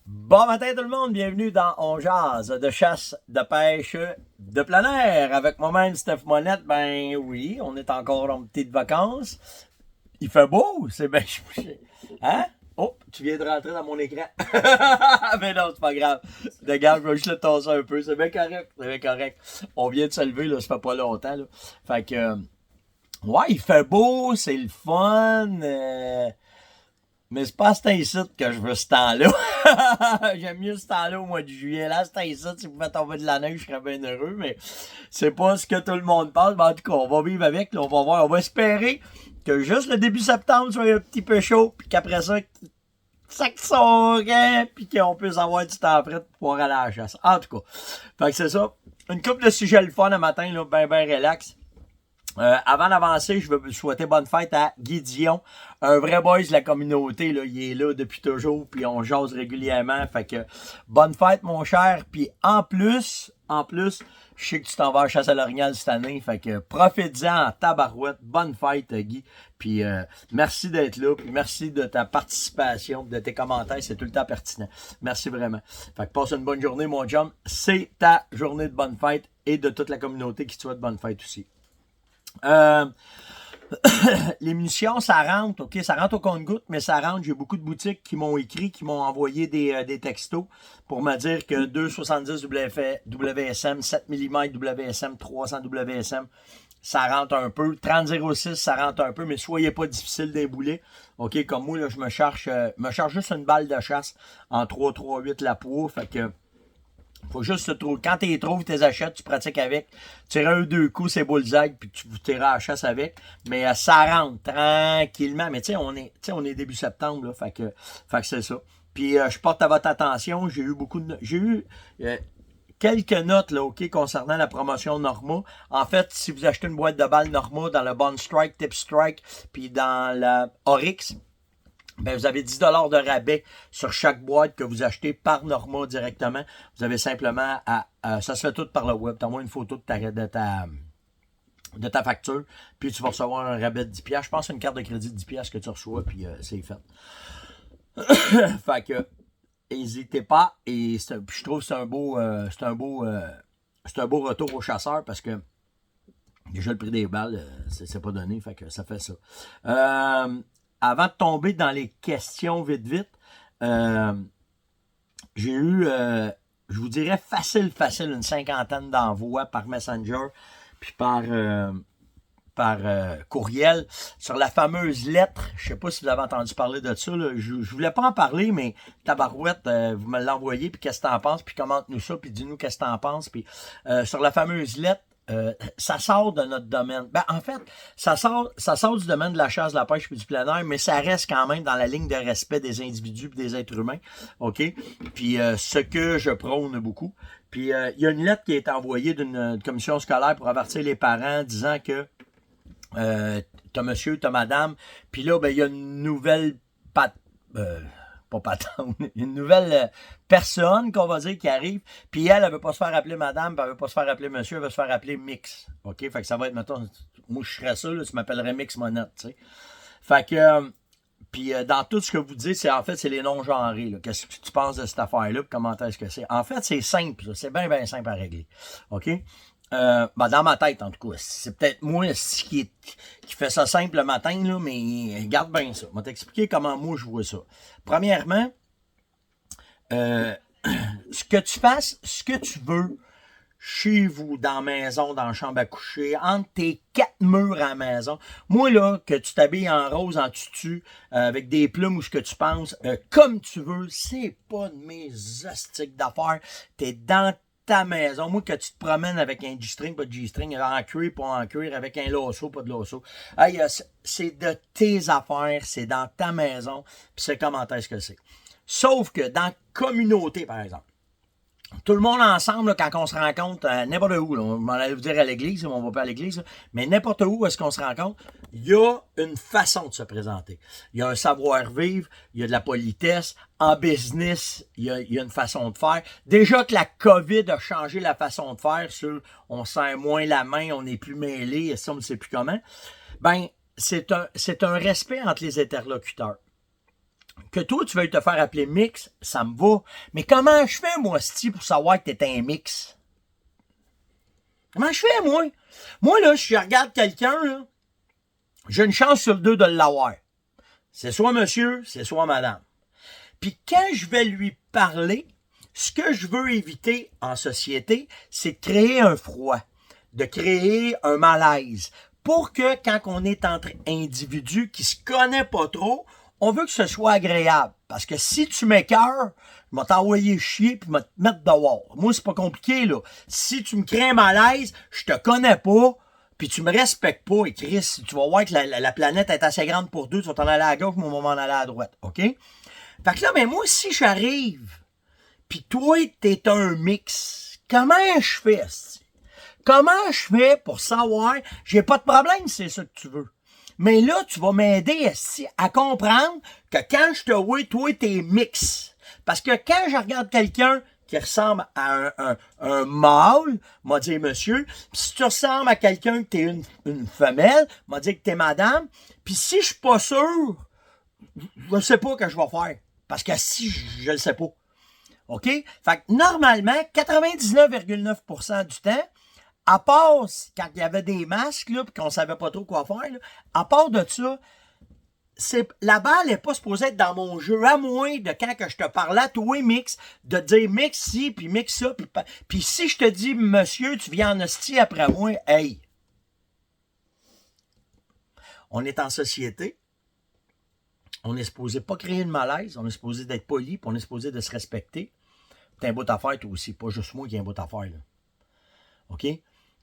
Bon matin tout le monde, bienvenue dans On Jase de chasse, de pêche, de plein air. Avec moi-même, Steph Monette, ben oui, on est encore en petite vacances. Il fait beau, c'est bien. Hein? Oh, tu viens de rentrer dans mon écran. Mais non, c'est pas grave. Regarde, je vais juste le tasser un peu. C'est bien correct, c'est bien correct. On vient de se lever, là, ça fait pas longtemps. Là. Fait que, ouais, il fait beau, c'est le fun. Mais c'est pas à cet ici que je veux ce temps-là. J'aime mieux ce temps-là au mois de juillet. Là, cet ici, si vous pouvez tomber de la neige, je serais bien heureux, mais c'est pas ce que tout le monde pense. Mais en tout cas, on va vivre avec, là, on va voir. On va espérer que juste le début septembre soit un petit peu chaud, puis qu'après ça, ça saurait, puis qu'on puisse avoir du temps prêt pour pouvoir aller à la chasse. En tout cas, fait que c'est ça. Une couple de sujets le fun le matin, là, ben relax. Avant d'avancer, je veux vous souhaiter bonne fête à Guy Dion, un vrai boys de la communauté. Là, il est là depuis toujours, puis on jase régulièrement. Fait que bonne fête, mon cher. Puis en plus, je sais que tu t'en vas à chasse à l'orignal cette année. Fait que profite-en en tabarouette. Bonne fête, Guy. Puis merci d'être là. Puis merci de ta participation, de tes commentaires. C'est tout le temps pertinent. Merci vraiment. Fait que passe une bonne journée, mon chum. C'est ta journée de bonne fête et de toute la communauté qui te souhaite bonne fête aussi. Euh, les munitions, ça rentre, ok, ça rentre au compte-gouttes, mais ça rentre. J'ai beaucoup de boutiques qui m'ont écrit, qui m'ont envoyé des textos pour me dire que 2,70 WSM, 7 mm WSM, 300 WSM, ça rentre un peu. 30,06, ça rentre un peu, mais soyez pas difficile d'ébouler. Ok, comme moi, là, je me charge juste une balle de chasse en 3,38 la peau, fait que faut juste se trouver. Quand tu les trouves, tu les achètes, tu pratiques avec. Tu tires un ou deux coups, c'est bullseye, puis tu tireras à la chasse avec. Mais ça rentre tranquillement. Mais tu sais, on est début septembre, là, fait que c'est ça. Puis je porte à votre attention, j'ai eu quelques notes là, ok, concernant la promotion Norma. En fait, si vous achetez une boîte de balles Norma dans le Bond Strike, Tip Strike, puis dans la Oryx, ben, vous avez 10 de rabais sur chaque boîte que vous achetez par Norma directement. Vous avez simplement ça se fait tout par le web. T'envoies une photo de ta facture, puis tu vas recevoir un rabais de 10$. Je pense que c'est une carte de crédit de 10$ que tu reçois, puis c'est fait. Fait que, n'hésitez pas. Et je trouve que c'est un beau retour aux chasseurs parce que déjà le prix des balles, c'est pas donné, fait que ça fait ça. Avant de tomber dans les questions vite, j'ai eu, je vous dirais facile, une cinquantaine d'envois par Messenger, puis par courriel sur la fameuse lettre. Je sais pas si vous avez entendu parler de ça. Là. Je voulais pas en parler, mais tabarouette, vous me l'envoyez, puis qu'est-ce que t'en penses, puis commente-nous ça, puis dis-nous qu'est-ce que t'en penses. Puis sur la fameuse lettre, ça sort de notre domaine. Ben, en fait, ça sort du domaine de la chasse, de la pêche et du plein air, mais ça reste quand même dans la ligne de respect des individus et des êtres humains. OK? Puis ce que je prône beaucoup. Puis il y a une lettre qui est envoyée d'une commission scolaire pour avertir les parents disant que t'as monsieur, t'as madame, puis là, ben, il y a une nouvelle pas patente, une nouvelle personne, qu'on va dire, qui arrive, puis elle veut pas se faire appeler madame, puis elle veut pas se faire appeler monsieur, elle veut se faire appeler Mix. OK? Fait que ça va être, mettons, moi je serais ça, là, tu m'appellerais Mix Monette, tu sais. Fait que, puis dans tout ce que vous dites, c'est les non-genrés. Qu'est-ce que tu penses de cette affaire-là? Comment est-ce que c'est? En fait, c'est simple. C'est bien simple à régler. OK? Ben dans ma tête, en tout cas. C'est peut-être moi qui fait ça simple le matin, là, mais regarde bien ça. Je vais t'expliquer comment moi je vois ça. Premièrement, ce que tu fasses, ce que tu veux, chez vous, dans la maison, dans la chambre à coucher, entre tes quatre murs à la maison. Moi, là, que tu t'habilles en rose, en tutu, avec des plumes ou ce que tu penses, comme tu veux, c'est pas de mes hostiques d'affaires. T'es dans ta maison. Moi, que tu te promènes avec un G-string, pas de G-string, en cuir, pas en cuir, avec un lasso, pas de lasso. Hey, c'est de tes affaires, c'est dans ta maison, puis c'est comment est-ce que c'est. Sauf que dans la communauté, par exemple, tout le monde ensemble, là, quand on se rencontre, n'importe où, là, on va aller vous dire à l'église, on va pas à l'église, là, mais n'importe où est-ce qu'on se rencontre, il y a une façon de se présenter. Il y a un savoir-vivre, il y a de la politesse. En business, il y a une façon de faire. Déjà que la COVID a changé la façon de faire, sur on serre moins la main, on n'est plus mêlé, ça, on ne sait plus comment. Ben, c'est un respect entre les interlocuteurs. Que toi, tu veuilles te faire appeler mix, ça me va. Mais comment je fais, moi, Steve, pour savoir que t'es un mix? Comment je fais, moi? Moi, là, si je regarde quelqu'un, là, j'ai une chance sur deux de l'avoir. C'est soit monsieur, c'est soit madame. Puis quand je vais lui parler, ce que je veux éviter en société, c'est de créer un froid, de créer un malaise. Pour que quand on est entre individus qui se connaissent pas trop, on veut que ce soit agréable. Parce que si tu m'écœures, je vais t'envoyer chier puis je vais te mettre dehors. Moi, c'est pas compliqué, là. Si tu me crées un malaise, je te connais pas, puis tu me respectes pas, et Chris, tu vas voir que la planète est assez grande pour deux, tu vas t'en aller à gauche, moi, on va m'en aller à droite, OK? Fait que là, mais moi, si j'arrive, puis toi, t'es un mix, comment je fais? Comment je fais pour savoir, j'ai pas de problème si c'est ça que tu veux. Mais là, tu vas m'aider à comprendre que quand je te vois, toi, t'es mix. Parce que quand je regarde quelqu'un qui ressemble à un mâle, m'a dit monsieur. Puis si tu ressembles à quelqu'un que t'es une femelle, m'a dit que t'es madame. Puis si je suis pas sûr, je ne sais pas ce que je vais faire. Parce que si je le sais pas. OK? Fait que normalement, 99,9% du temps, à part quand il y avait des masques, là, puis qu'on savait pas trop quoi faire, là, à part de ça, la balle n'est pas supposée être dans mon jeu, à moins de quand que je te parlais à toi, mix, de te dire mix ci, puis mix ça, puis si je te dis, monsieur, tu viens en hostie après moi, hey! On est en société, on est supposé pas créer de malaise, on est supposé d'être poli, puis on est supposé de se respecter. T'as un bout à faire, toi aussi, pas juste moi qui ai un bout à faire, là. OK?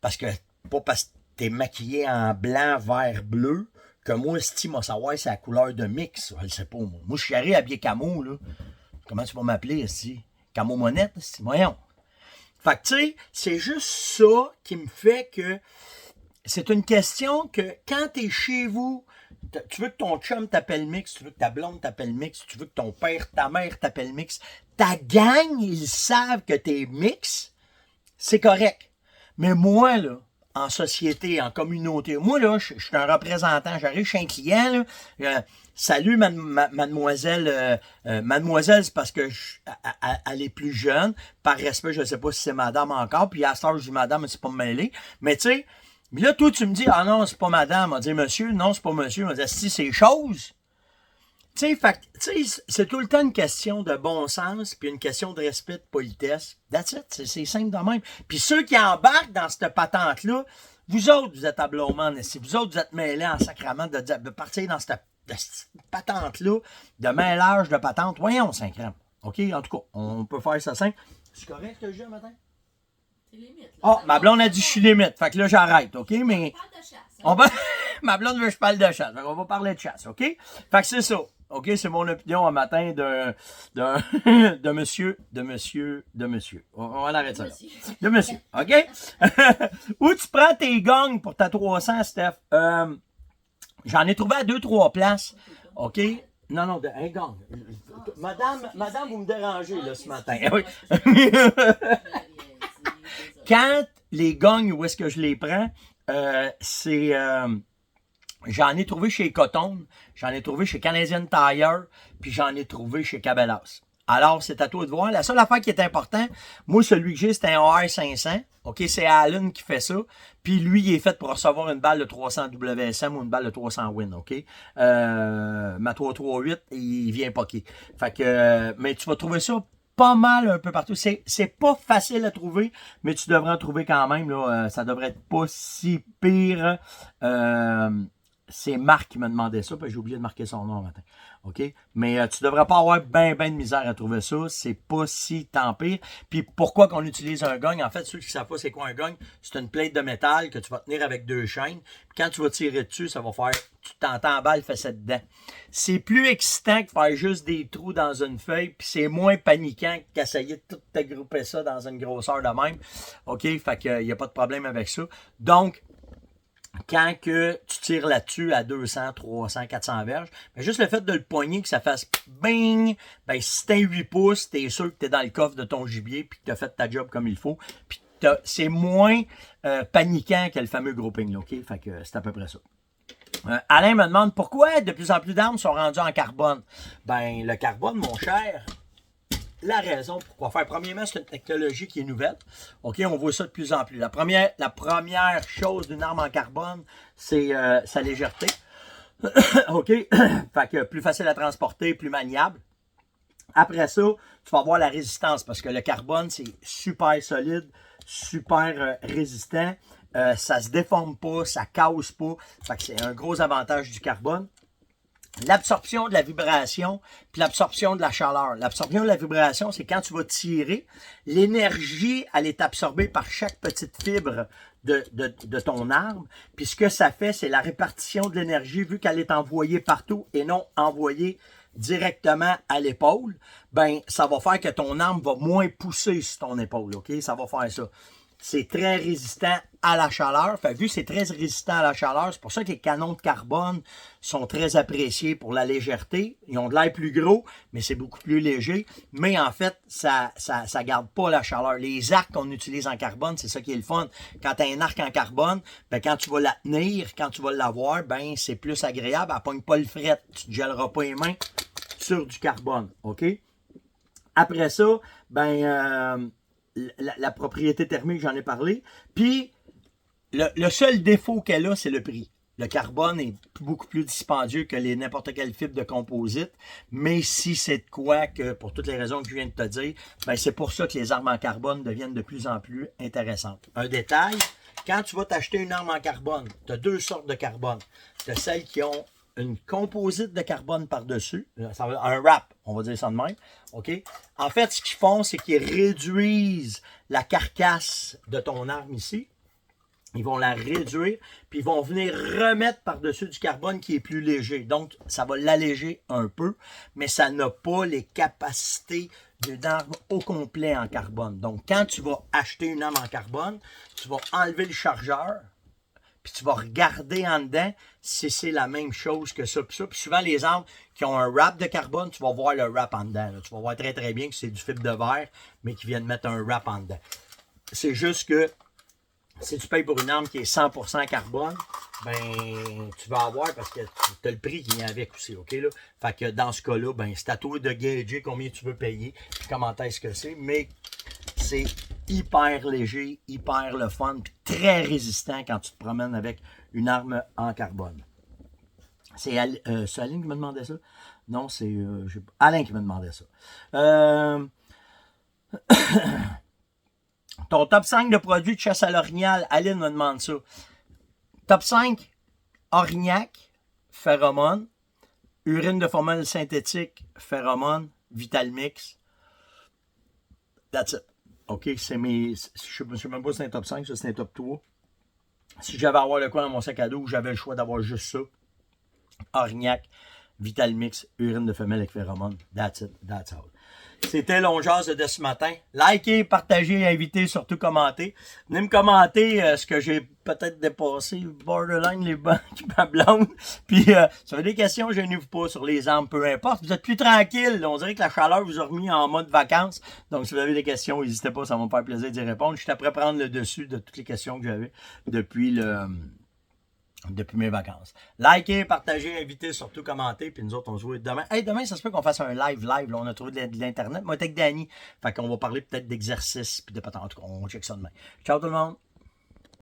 Parce que, pas parce que t'es maquillé en blanc, vert, bleu, que moi, Steve, m'a savoir c'est la couleur de mix. Je le sais pas, moi. Moi, je suis arrivé habillé camo, là. Comment tu vas m'appeler, Steve? Camo monette, Steve? Voyons. Fait que, tu sais, c'est juste ça qui me fait que c'est une question que quand t'es chez vous, tu veux que ton chum t'appelle mix, tu veux que ta blonde t'appelle mix, tu veux que ton père, ta mère t'appelle mix, ta gang, ils savent que t'es mix, c'est correct. Mais moi, là, en société, en communauté, moi, là, je suis un représentant, j'arrive chez un client, là, salut mademoiselle, mademoiselle, c'est parce que elle est plus jeune, par respect, je ne sais pas si c'est madame encore, puis à ce temps, je dis madame, c'est pas me mêler, mais tu sais, mais là, toi, tu me dis, ah non, c'est pas madame, on va dire monsieur, non, c'est pas monsieur, on va dire, si c'est chose. Tu sais, c'est tout le temps une question de bon sens, puis une question de respect, de politesse. That's it, c'est simple de même. Puis ceux qui embarquent dans cette patente-là, vous autres, vous êtes à blâmer, si vous autres, vous êtes mêlés en sacrament de partir dans cette patente-là, de mêlage de patente. Voyons, 5 grammes. OK? En tout cas, on peut faire ça simple. C'est correct ce que je dis matin? C'est limite. Ah, ma blonde a dit je suis limite. Fait que là, j'arrête, OK? Mais. On parle de chasse. Ma blonde veut que je parle de chasse. On va parler de chasse, OK? Fait que c'est ça. OK? C'est mon opinion un matin de monsieur. On va arrêter ça là. De monsieur. OK? Où tu prends tes gongs pour ta 300, Steph? J'en ai trouvé à 2-3 places. OK? Non, un gong. Madame, vous me dérangez, là, ce matin. Oui. Quand les gongs, où est-ce que je les prends, c'est... j'en ai trouvé chez Coton, j'en ai trouvé chez Canadian Tire, puis j'en ai trouvé chez Cabela's. Alors, c'est à toi de voir. La seule affaire qui est importante, moi, celui que j'ai, c'est un AR500. OK, c'est Allen qui fait ça. Puis lui, il est fait pour recevoir une balle de 300 WSM ou une balle de 300 Win, OK? Ma 338, il vient poquer. Fait que, mais tu vas trouver ça pas mal un peu partout. C'est pas facile à trouver, mais tu devrais en trouver quand même. Là, ça devrait être pas si pire. C'est Marc qui m'a demandé ça, parce que j'ai oublié de marquer son nom matin. OK? Mais tu devrais pas avoir ben de misère à trouver ça. C'est pas si tant pire. Puis pourquoi qu'on utilise un gong? En fait, ceux qui ne savent pas c'est quoi un gong, c'est une plate de métal que tu vas tenir avec 2 chaînes. Puis quand tu vas tirer dessus, ça va faire... Tu t'entends en balle, fais ça dedans. C'est plus excitant que faire juste des trous dans une feuille, puis c'est moins paniquant qu'essayer de tout t'agrouper ça dans une grosseur de même. OK? Fait qu'il n'y a pas de problème avec ça. Donc, quand que tu tires là-dessus à 200, 300, 400 verges, ben juste le fait de le poigner, que ça fasse bing, ben si t'es 8 pouces, t'es sûr que t'es dans le coffre de ton gibier puis que t'as fait ta job comme il faut. Puis c'est moins paniquant que le fameux grouping, OK? Fait que c'est à peu près ça. Alain me demande pourquoi de plus en plus d'armes sont rendues en carbone. Ben, le carbone, mon cher, la raison pourquoi faire. Premièrement, c'est une technologie qui est nouvelle. OK, on voit ça de plus en plus. La première chose d'une arme en carbone, c'est sa légèreté. OK? Fait que plus facile à transporter, plus maniable. Après ça, tu vas avoir la résistance parce que le carbone, c'est super solide, super résistant. Ça se déforme pas, ça casse pas. Fait que c'est un gros avantage du carbone. L'absorption de la vibration, puis l'absorption de la chaleur. L'absorption de la vibration, c'est quand tu vas tirer, l'énergie, elle est absorbée par chaque petite fibre de ton arme. Puis ce que ça fait, c'est la répartition de l'énergie, vu qu'elle est envoyée partout et non envoyée directement à l'épaule, ben ça va faire que ton arme va moins pousser sur ton épaule, OK? Ça va faire ça. C'est très résistant à la chaleur. Fait, vu que c'est très résistant à la chaleur, c'est pour ça que les canons de carbone sont très appréciés pour la légèreté. Ils ont de l'air plus gros, mais c'est beaucoup plus léger. Mais en fait, ça garde pas la chaleur. Les arcs qu'on utilise en carbone, c'est ça qui est le fun. Quand tu as un arc en carbone, ben, quand tu vas la tenir, quand tu vas l'avoir, ben, c'est plus agréable. Elle ne pogne pas le fret. Tu ne te gèleras pas les mains sur du carbone. OK? Après ça, ben... la propriété thermique, j'en ai parlé. Puis, le seul défaut qu'elle a, c'est le prix. Le carbone est beaucoup plus dispendieux que n'importe quelle fibre de composite. Mais si c'est de quoi que, pour toutes les raisons que je viens de te dire, ben c'est pour ça que les armes en carbone deviennent de plus en plus intéressantes. Un détail, quand tu vas t'acheter une arme en carbone, tu as deux sortes de carbone. Tu as celles qui ont une composite de carbone par-dessus, un wrap, on va dire ça de même, OK? En fait, ce qu'ils font, c'est qu'ils réduisent la carcasse de ton arme ici. Ils vont la réduire, puis ils vont venir remettre par-dessus du carbone qui est plus léger. Donc, ça va l'alléger un peu, mais ça n'a pas les capacités d'une arme au complet en carbone. Donc, quand tu vas acheter une arme en carbone, tu vas enlever le chargeur, puis tu vas regarder en dedans si c'est la même chose que ça. Puis souvent, les armes qui ont un wrap de carbone, tu vas voir le wrap en dedans. Là. Tu vas voir très très bien que c'est du fibre de verre, mais qui viennent mettre un wrap en dedans. C'est juste que si tu payes pour une arme qui est 100% carbone, ben tu vas avoir parce que tu as le prix qui vient avec aussi, OK? Là? Fait que dans ce cas-là, ben c'est à toi de gager combien tu veux payer, puis comment est-ce que c'est, mais c'est hyper léger, hyper le fun, puis très résistant quand tu te promènes avec une arme en carbone. C'est Aline qui me demandait ça? Non, c'est Alain qui me demandait ça. Ton top 5 de produits de chasse à l'orignal, Aline me demande ça. Top 5, orignac, phéromone, urine de femelle synthétique, phéromone, Vitalmix. That's it. OK, c'est mes... Je ne sais même pas si c'est un top 5, ça c'est un top 3. Si j'avais à avoir le quoi dans mon sac à dos, j'avais le choix d'avoir juste ça. Orignac, Vitalmix, urine de femelle avec phéromone. That's it, that's all. C'était l'Onjaz de ce matin. Likez, partagez, invitez, surtout commentez. Venez me commenter ce que j'ai peut-être dépassé, borderline, les bancs, ma blonde. Puis, si vous avez des questions, gênez-vous pas sur les armes, peu importe. Vous êtes plus tranquille. On dirait que la chaleur vous a remis en mode vacances. Donc, si vous avez des questions, n'hésitez pas, ça va me faire plaisir d'y répondre. Je suis après prendre le dessus de toutes les questions que j'avais depuis mes vacances. Likez, partagez, invitez, surtout commentez, puis nous autres, on se voit demain. Hey, demain, ça se peut qu'on fasse un live. Là, on a trouvé de l'Internet. Moi, avec Danny. Fait qu'on va parler peut-être d'exercice, puis de patente. En tout cas, on check ça demain. Ciao tout le monde!